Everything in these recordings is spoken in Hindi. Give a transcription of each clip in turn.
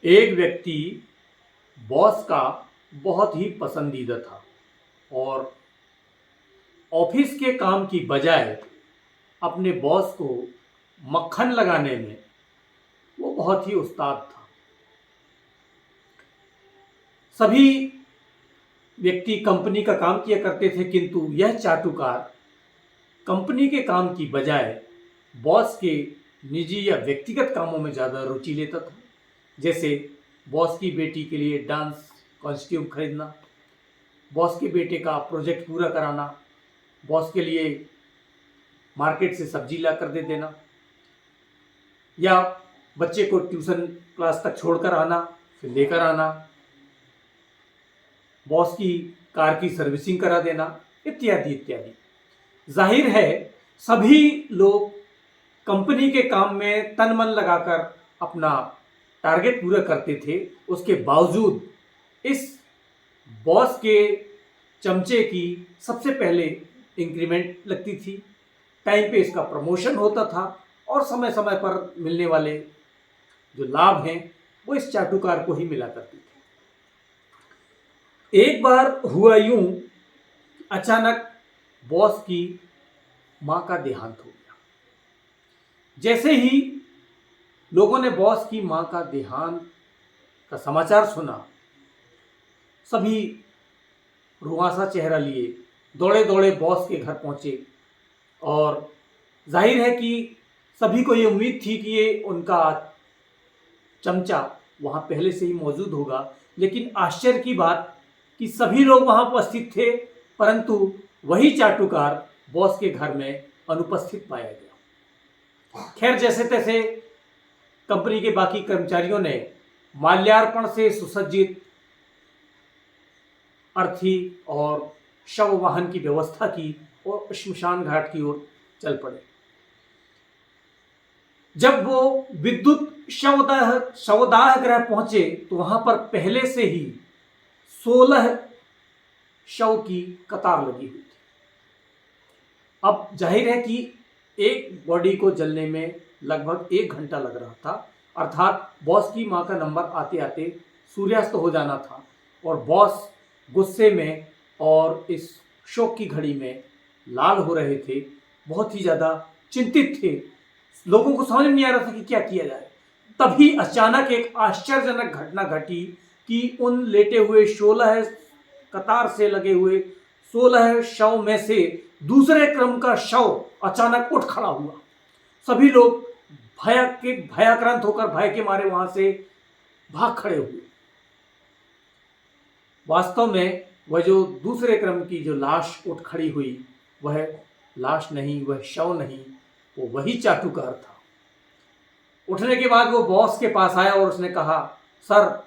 एक व्यक्ति बॉस का बहुत ही पसंदीदा था और ऑफिस के काम की बजाय अपने बॉस को मक्खन लगाने में वो बहुत ही उस्ताद था। सभी व्यक्ति कंपनी का काम किया करते थे, किंतु यह चाटुकार कंपनी के काम की बजाय बॉस के निजी या व्यक्तिगत कामों में ज़्यादा रुचि लेता था। जैसे बॉस की बेटी के लिए डांस कॉस्ट्यूम खरीदना, बॉस के बेटे का प्रोजेक्ट पूरा कराना, बॉस के लिए मार्केट से सब्जी ला कर दे देना, या बच्चे को ट्यूशन क्लास तक छोड़कर आना फिर लेकर आना, बॉस की कार की सर्विसिंग करा देना, इत्यादि इत्यादि। जाहिर है सभी लोग कंपनी के काम में तन मन लगाकर अपना टारगेट पूरा करते थे। उसके बावजूद इस बॉस के चमचे की सबसे पहले इंक्रीमेंट लगती थी, टाइम पे इसका प्रमोशन होता था और समय समय पर मिलने वाले जो लाभ हैं वो इस चाटुकार को ही मिला करते थे। एक बार हुआ यूं, अचानक बॉस की मां का देहांत हो गया। जैसे ही लोगों ने बॉस की मां का देहांत का समाचार सुना, सभी रुआंसा चेहरा लिए दौड़े दौड़े बॉस के घर पहुंचे और जाहिर है कि सभी को ये उम्मीद थी कि ये उनका चमचा वहां पहले से ही मौजूद होगा। लेकिन आश्चर्य की बात कि सभी लोग वहां उपस्थित थे, परंतु वही चाटुकार बॉस के घर में अनुपस्थित पाया गया। खैर, जैसे तैसे कंपनी के बाकी कर्मचारियों ने माल्यार्पण से सुसज्जित अर्थी और शव वाहन की व्यवस्था की और श्मशान घाट की ओर चल पड़े। जब वो विद्युत शवदाह गृह पहुंचे तो वहां पर पहले से ही 16 शव की कतार लगी हुई थी। अब जाहिर है कि एक बॉडी को जलने में लगभग 1 घंटा लग रहा था, अर्थात बॉस की मां का नंबर आते आते सूर्यास्त हो जाना था और बॉस गुस्से में और इस शोक की घड़ी में लाल हो रहे थे, बहुत ही ज़्यादा चिंतित थे। लोगों को समझ नहीं आ रहा था कि क्या किया जाए। तभी अचानक एक आश्चर्यजनक घटना घटी कि उन लेटे हुए 16 कतार से लगे हुए 16 शव में से दूसरे क्रम का शव अचानक उठ खड़ा हुआ। सभी लोग भयाक्रांत होकर भय के मारे वहां से भाग खड़े हुए। वास्तव में वह जो दूसरे क्रम की जो लाश उठ खड़ी हुई, वह लाश नहीं, वह शव नहीं, वो वही चाटुकार था। उठने के बाद वो बॉस के पास आया और उसने कहा, सर,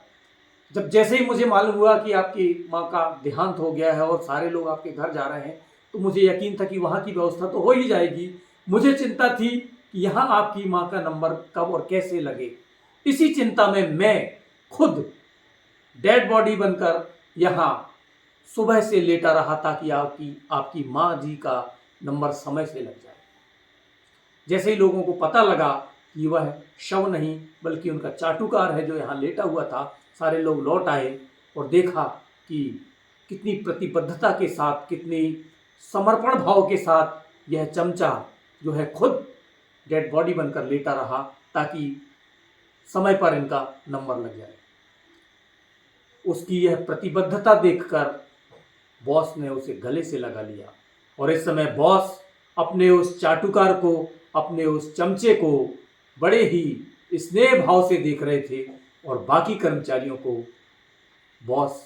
जब जैसे ही मुझे मालूम हुआ कि आपकी माँ का देहांत हो गया है और सारे लोग आपके घर जा रहे हैं, तो मुझे यकीन था कि वहाँ की व्यवस्था तो हो ही जाएगी। मुझे चिंता थी कि यहाँ आपकी माँ का नंबर कब और कैसे लगे। इसी चिंता में मैं खुद डेड बॉडी बनकर यहाँ सुबह से लेटा रहा था कि आपकी माँ जी का नंबर समय से लग जाए। जैसे ही लोगों को पता लगा कि वह शव नहीं बल्कि उनका चाटुकार है जो यहाँ लेटा हुआ था, सारे लोग लौट आए और देखा कि कितनी प्रतिबद्धता के साथ, कितनी समर्पण भाव के साथ यह चमचा जो है खुद डेड बॉडी बनकर लेटा रहा ताकि समय पर इनका नंबर लग जाए। उसकी यह प्रतिबद्धता देखकर बॉस ने उसे गले से लगा लिया और इस समय बॉस अपने उस चाटुकार को, अपने उस चमचे को बड़े ही स्नेह भाव से देख रहे थे और बाकी कर्मचारियों को बॉस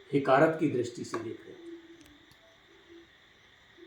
हिकारत की दृष्टि से देख रहे थे।